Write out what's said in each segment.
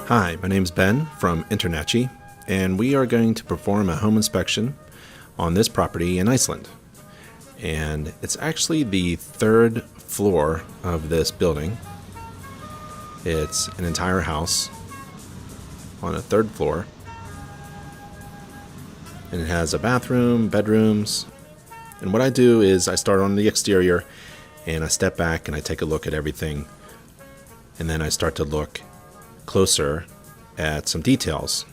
Hi, my name's Ben from InterNACHI, and we are going to perform a home inspection on this property in Iceland. And it's actually the third floor of this building. It's an entire house on a third floor, and it has a bathroom, bedrooms. And what I do is I start on the exterior and I step back and I take a look at everything, and then I start to look closer at some details.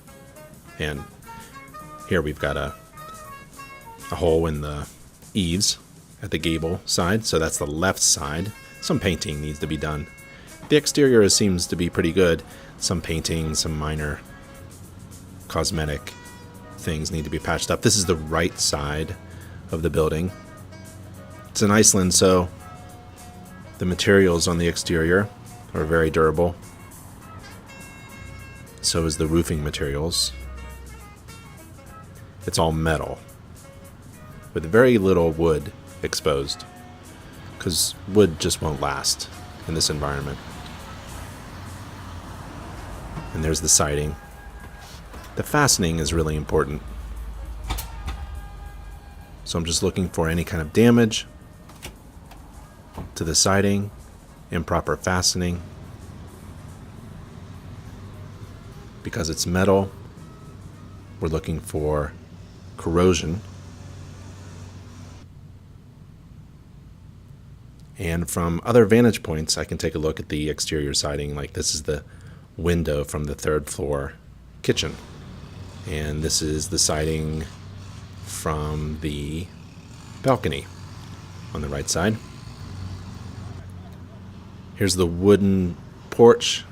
And here we've got a hole in the eaves at the gable side, so that's the left side. Some painting needs to be done. The exterior seems to be pretty good. Some painting, some minor cosmetic things need to be patched up. This is the right side of the building. It's in Iceland, so the materials on the exterior are very durable. So is the roofing materials. It's all metal with very little wood exposed, because wood just won't last in this environment. And there's the siding. The fastening is really important. So I'm just looking for any kind of damage to the siding, improper fastening. Because it's metal, we're looking for corrosion. And from other vantage points, I can take a look at the exterior siding. Like, this is the window from the third floor kitchen. And this is the siding from the balcony on the right side. Here's the wooden porch.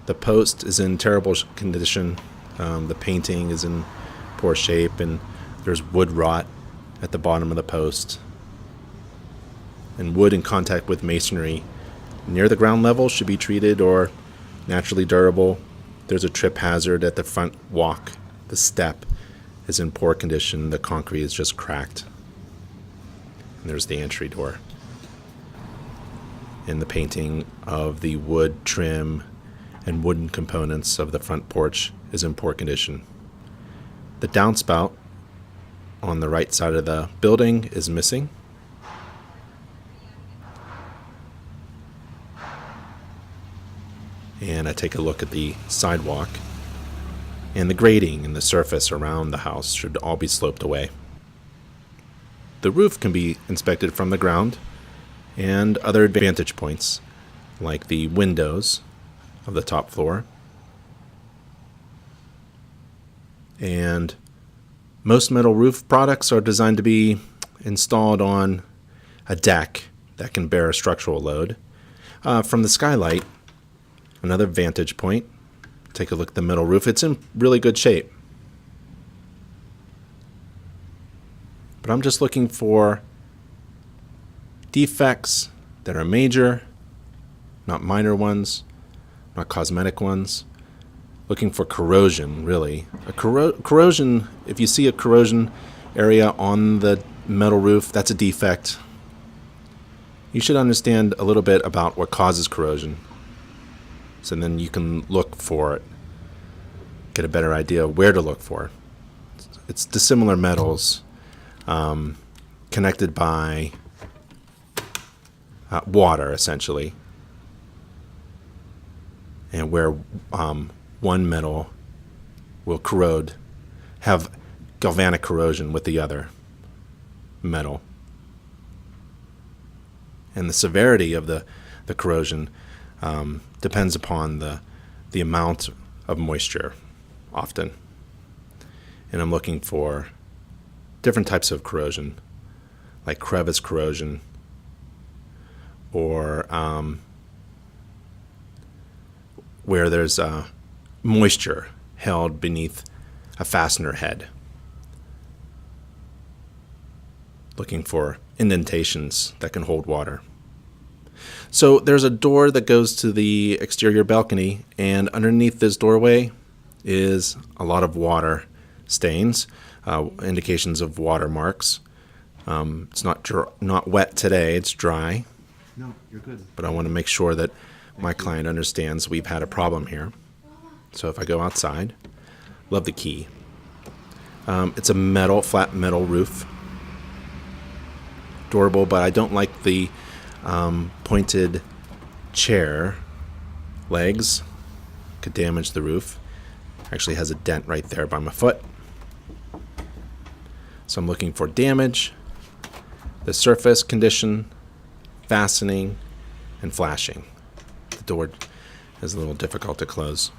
The post is in terrible condition. The painting is in poor shape, and there's wood rot at the bottom of the post. And wood in contact with masonry near the ground level should be treated or naturally durable. There's a trip hazard at the front walk. The step is in poor condition. The concrete is just cracked. And there's the entry door. And the painting of the wood trim and wooden components of the front porch is in poor condition. The downspout on the right side of the building is missing. And I take a look at the sidewalk, and the grading and the surface around the house should all be sloped away. The roof can be inspected from the ground, and other vantage points like the windows of the top floor. And most metal roof products are designed to be installed on a deck that can bear a structural load. From the skylight, another vantage point, take a look at the metal roof. It's in really good shape. But I'm just looking for defects that are major, not minor ones, not cosmetic ones. Looking for corrosion, really. Corrosion, if you see a corrosion area on the metal roof, that's a defect. You should understand a little bit about what causes corrosion, so then you can look for it, get a better idea where to look for. It's dissimilar metals connected by water, essentially. And where one metal will corrode, have galvanic corrosion with the other metal. And the severity of the corrosion depends upon the amount of moisture, often. And I'm looking for different types of corrosion, like crevice corrosion, or where there's moisture held beneath a fastener head. Looking for indentations that can hold water. So there's a door that goes to the exterior balcony, and underneath this doorway is a lot of water stains, indications of water marks. It's not wet today, it's dry. No, you're good. But I want to make sure that my client understands we've had a problem here. So if I go outside, love the key. It's a flat metal roof. Durable, but I don't like the pointed chair legs. Could damage the roof. Actually has a dent right there by my foot. So I'm looking for damage, the surface condition, fastening, and flashing. The door is a little difficult to close.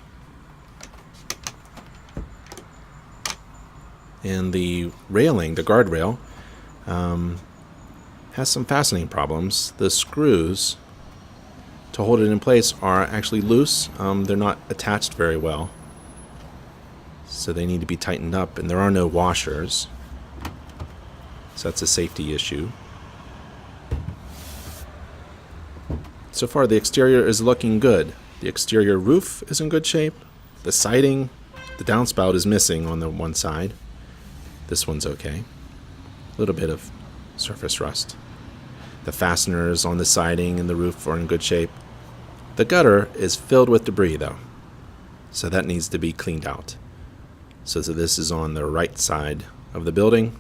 And the railing, the guardrail, has some fastening problems. The screws to hold it in place are actually loose. They're not attached very well, so they need to be tightened up, and there are no washers, so that's a safety issue. So far the exterior is looking good. The exterior roof is in good shape. The siding, the downspout is missing on the one side. This one's okay. A little bit of surface rust. The fasteners on the siding and the roof are in good shape. The gutter is filled with debris though, so that needs to be cleaned out. So this is on the right side of the building,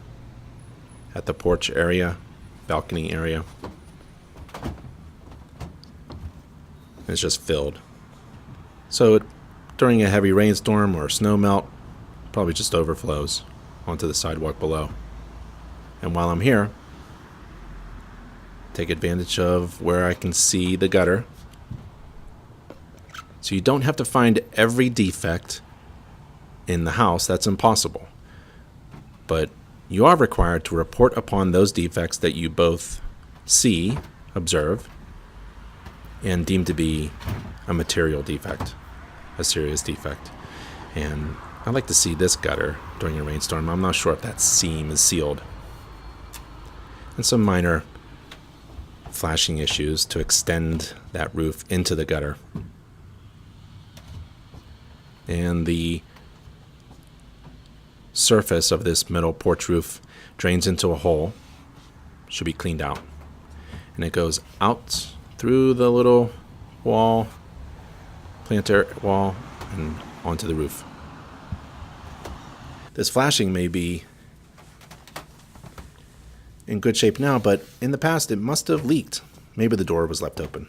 at the porch area, balcony area. It's just filled. So during a heavy rainstorm or snow melt, probably just overflows onto the sidewalk below. And while I'm here, take advantage of where I can see the gutter. So you don't have to find every defect in the house. That's impossible. But you are required to report upon those defects that you both see, observe, and deem to be a material defect, a serious defect. And I'd like to see this gutter during a rainstorm. I'm not sure if that seam is sealed. And some minor flashing issues to extend that roof into the gutter. And the surface of this metal porch roof drains into a hole. Should be cleaned out. And it goes out through the little wall, planter wall, and onto the roof. This flashing may be in good shape now, but in the past it must have leaked. Maybe the door was left open.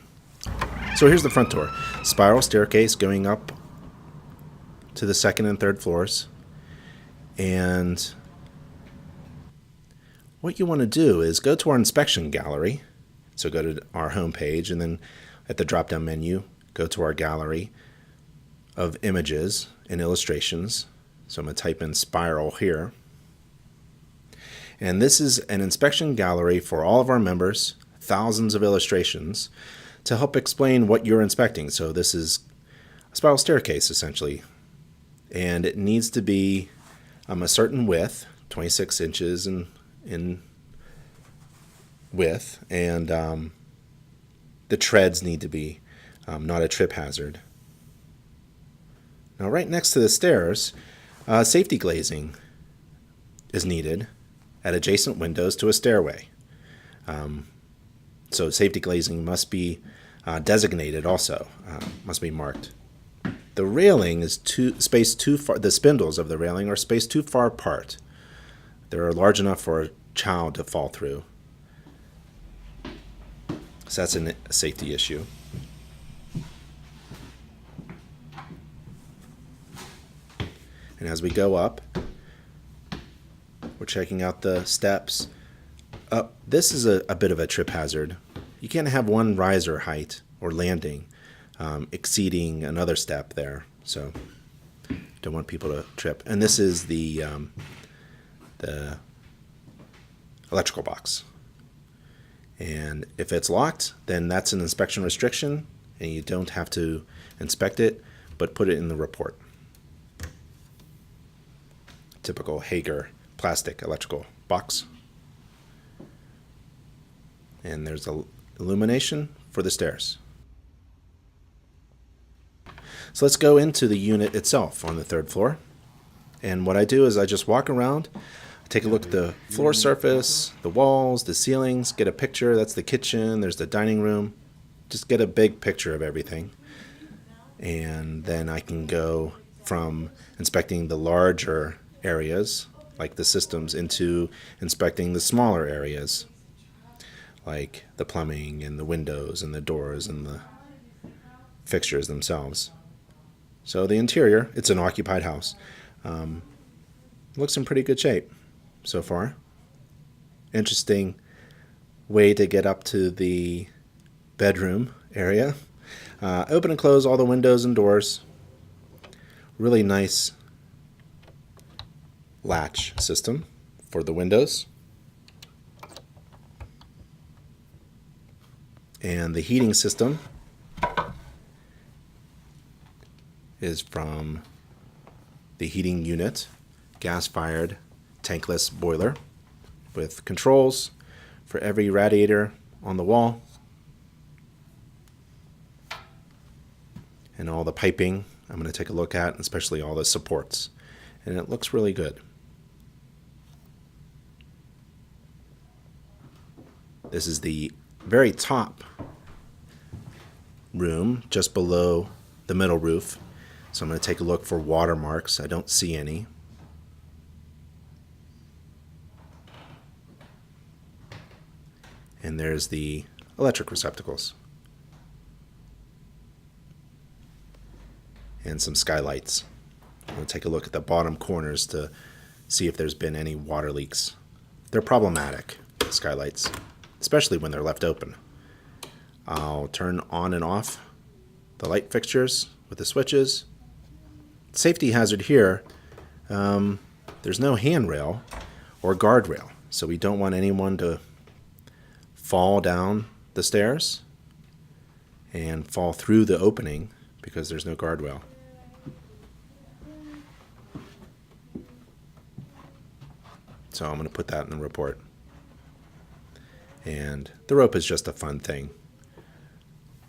So here's the front door. Spiral staircase going up to the second and third floors. And what you want to do is go to our inspection gallery. So go to our home page, and then at the drop-down menu, go to our gallery of images and illustrations. So I'm going to type in spiral here. And this is an inspection gallery for all of our members, thousands of illustrations, to help explain what you're inspecting. So this is a spiral staircase, essentially. And it needs to be a certain width, 26 inches in width, and the treads need to be not a trip hazard. Now right next to the stairs, safety glazing is needed at adjacent windows to a stairway. So safety glazing must be designated also, must be marked. The railing is spaced too far, the spindles of the railing are spaced too far apart. They're large enough for a child to fall through. So that's a safety issue. And as we go up, we're checking out the steps. This is a bit of a trip hazard. You can't have one riser height or landing exceeding another step there. So don't want people to trip. And this is the electrical box. And if it's locked, then that's an inspection restriction, and you don't have to inspect it, but put it in the report. Typical Hager plastic electrical box. And there's illumination for the stairs. So let's go into the unit itself on the third floor. And what I do is I just walk around, take a look at the floor surface, the walls, the ceilings, get a picture. That's the kitchen, there's the dining room. just get a big picture of everything. And then I can go from inspecting the larger areas, like the systems, into inspecting the smaller areas, like the plumbing and the windows and the doors and the fixtures themselves. So the interior, it's an occupied house, looks in pretty good shape so far. Interesting way to get up to the bedroom area. Open and close all the windows and doors. Really nice latch system for the windows. And the heating system is from the heating unit, gas-fired tankless boiler with controls for every radiator on the wall and all the piping I'm going to take a look at, especially all the supports. And it looks really good. This is the very top room, just below the metal roof. So I'm going to take a look for watermarks. I don't see any. And there's the electric receptacles. And some skylights. I'm going to take a look at the bottom corners to see if there's been any water leaks. They're problematic, the skylights, especially when they're left open. I'll turn on and off the light fixtures with the switches. Safety hazard here, there's no handrail or guardrail, so we don't want anyone to fall down the stairs and fall through the opening because there's no guardrail. So I'm going to put that in the report. And the rope is just a fun thing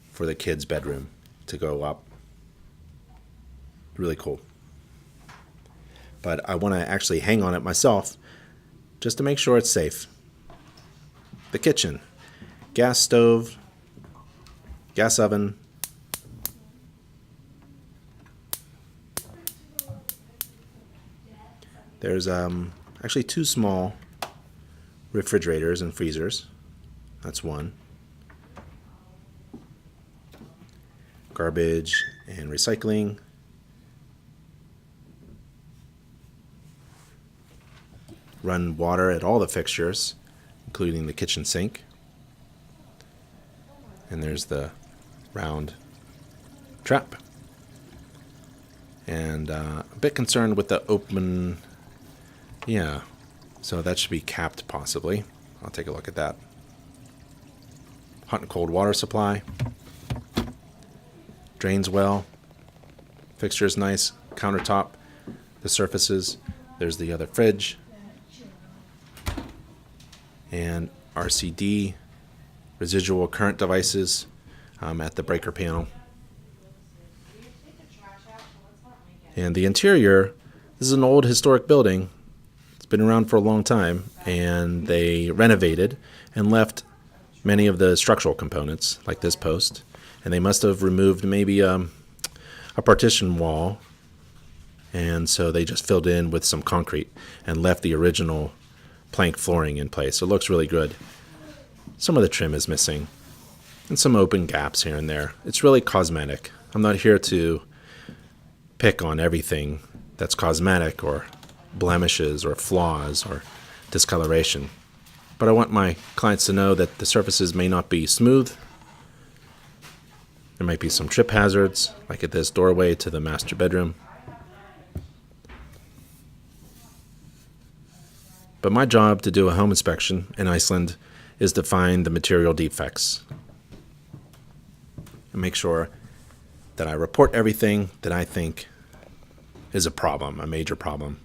for the kids' bedroom to go up. Really cool. But I want to actually hang on it myself just to make sure it's safe. The kitchen. Gas stove. Gas oven. There's actually two small refrigerators and freezers. That's one. Garbage and recycling. Run water at all the fixtures, including the kitchen sink. And there's the round trap. And a bit concerned with the open. Yeah, so that should be capped possibly. I'll take a look at that. Hot and cold water supply. Drains well. Fixture's nice. Countertop. The surfaces. There's the other fridge. And RCD. Residual current devices at the breaker panel. And the interior, this is an old historic building. It's been around for a long time, and they renovated and left many of the structural components, like this post. And they must have removed maybe a partition wall, and so they just filled in with some concrete and left the original plank flooring in place. So it looks really good. Some of the trim is missing, and some open gaps here and there. It's really cosmetic. I'm not here to pick on everything that's cosmetic or blemishes or flaws or discoloration. But I want my clients to know that the surfaces may not be smooth. There might be some trip hazards, like at this doorway to the master bedroom. But my job to do a home inspection in Iceland is to find the material defects and make sure that I report everything that I think is a problem, a major problem.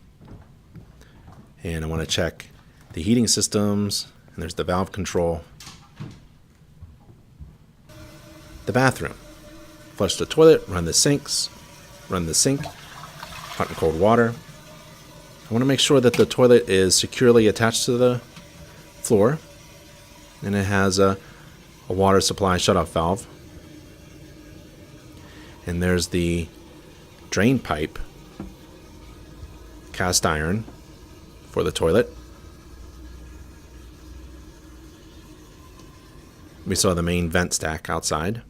And I want to check the heating systems, and there's the valve control. The bathroom. Flush the toilet, run the sink, hot and cold water. I want to make sure that the toilet is securely attached to the floor, and it has a water supply shutoff valve And there's the drain pipe, cast iron for the toilet. We saw the main vent stack outside.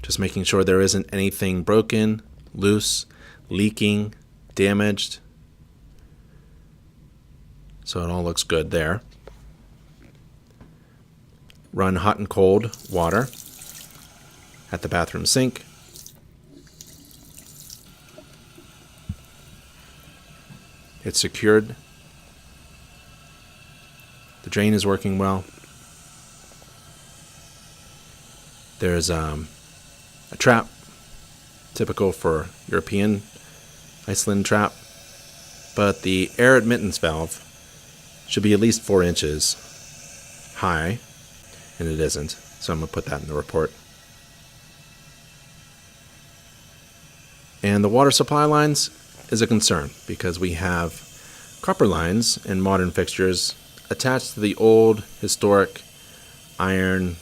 Just making sure there isn't anything broken, loose, leaking, damaged. So it all looks good there. Run hot and cold water at the bathroom sink. It's secured. The drain is working well. There's a trap, typical for European Iceland trap, but the air admittance valve should be at least 4 inches high, and it isn't, so I'm going to put that in the report. And the water supply lines is a concern because we have copper lines in modern fixtures attached to the old historic iron,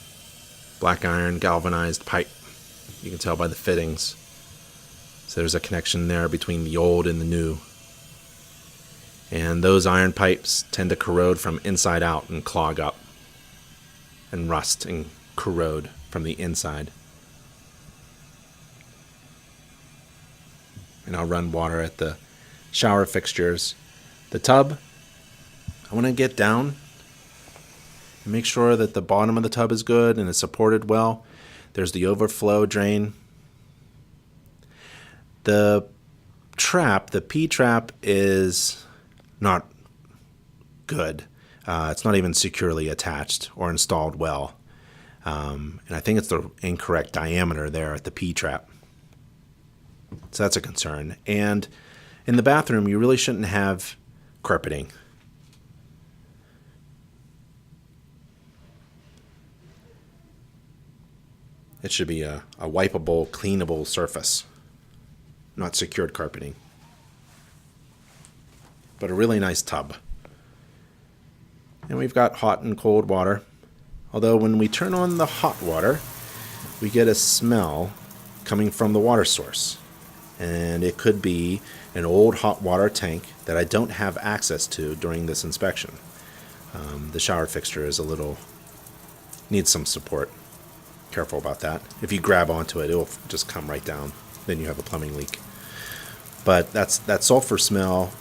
black iron galvanized pipe. You can tell by the fittings. So there's a connection there between the old and the new. And those iron pipes tend to corrode from inside out and clog up and rust and corrode from the inside. And I'll run water at the shower fixtures. The tub, I want to get down and make sure that the bottom of the tub is good and is supported well. There's the overflow drain. The trap, the P-trap, is not good. It's not even securely attached or installed well. And I think it's the incorrect diameter there at the P-trap. So that's a concern. And in the bathroom, you really shouldn't have carpeting. It should be a wipeable, cleanable surface, not secured carpeting. But a really nice tub. And we've got hot and cold water. Although when we turn on the hot water, we get a smell coming from the water source. And it could be an old hot water tank that I don't have access to during this inspection. The shower fixture is needs some support. Careful about that. If you grab onto it, it'll just come right down. Then you have a plumbing leak. But that sulfur smell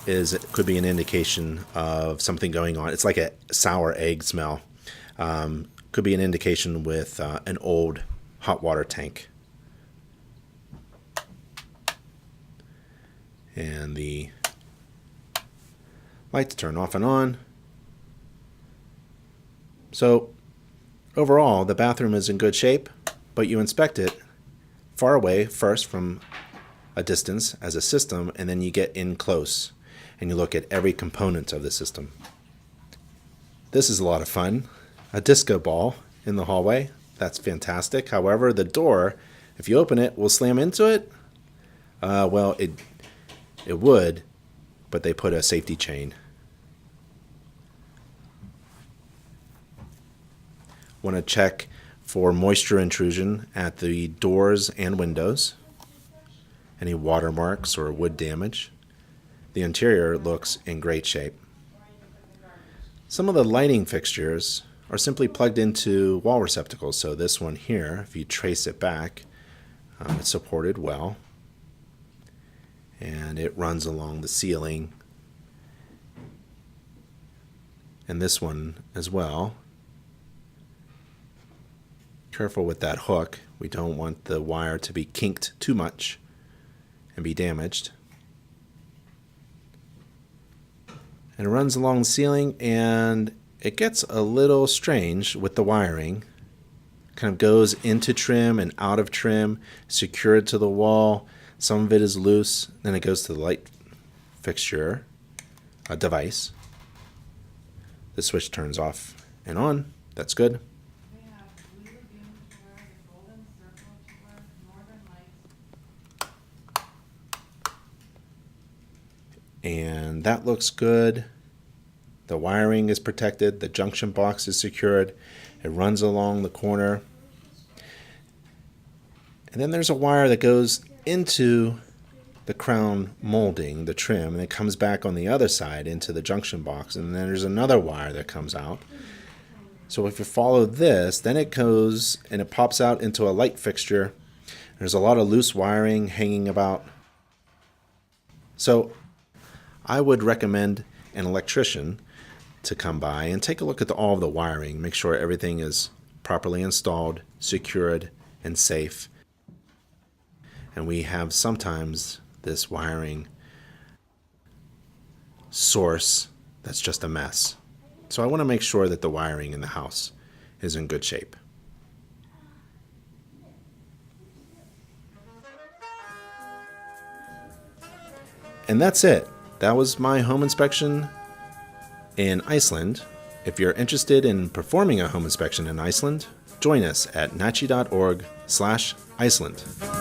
could be an indication of something going on. It's like a sour egg smell. Could be an indication with an old hot water tank. And the lights turn off and on. So overall, the bathroom is in good shape, but you inspect it far away first from a distance as a system, and then you get in close and you look at every component of the system. This is a lot of fun. A disco ball in the hallway. That's fantastic. However, the door, if you open it, will slam into it. Well, it would, but they put a safety chain. Want to check for moisture intrusion at the doors and windows. Any watermarks or wood damage. The interior looks in great shape. Some of the lighting fixtures are simply plugged into wall receptacles. So this one here, if you trace it back, it's supported well. And it runs along the ceiling. And this one as well. Careful with that hook. We don't want the wire to be kinked too much and be damaged. And it runs along the ceiling, and it gets a little strange with the wiring. Kind of goes into trim and out of trim, secured to the wall. Some of it is loose. Then it goes to the light fixture device. The switch turns off and on. That's good. And that looks good. The wiring is protected. The junction box is secured. It runs along the corner. And then there's a wire that goes into the crown molding, the trim, and it comes back on the other side into the junction box, and then there's another wire that comes out. So if you follow this, then it goes and it pops out into a light fixture. There's a lot of loose wiring hanging about. So I would recommend an electrician to come by and take a look at all of the wiring, make sure everything is properly installed, secured, and safe. And we have sometimes this wiring source that's just a mess. So I want to make sure that the wiring in the house is in good shape. And that's it. That was my home inspection in Iceland. If you're interested in performing a home inspection in Iceland, join us at nachi.org/Iceland.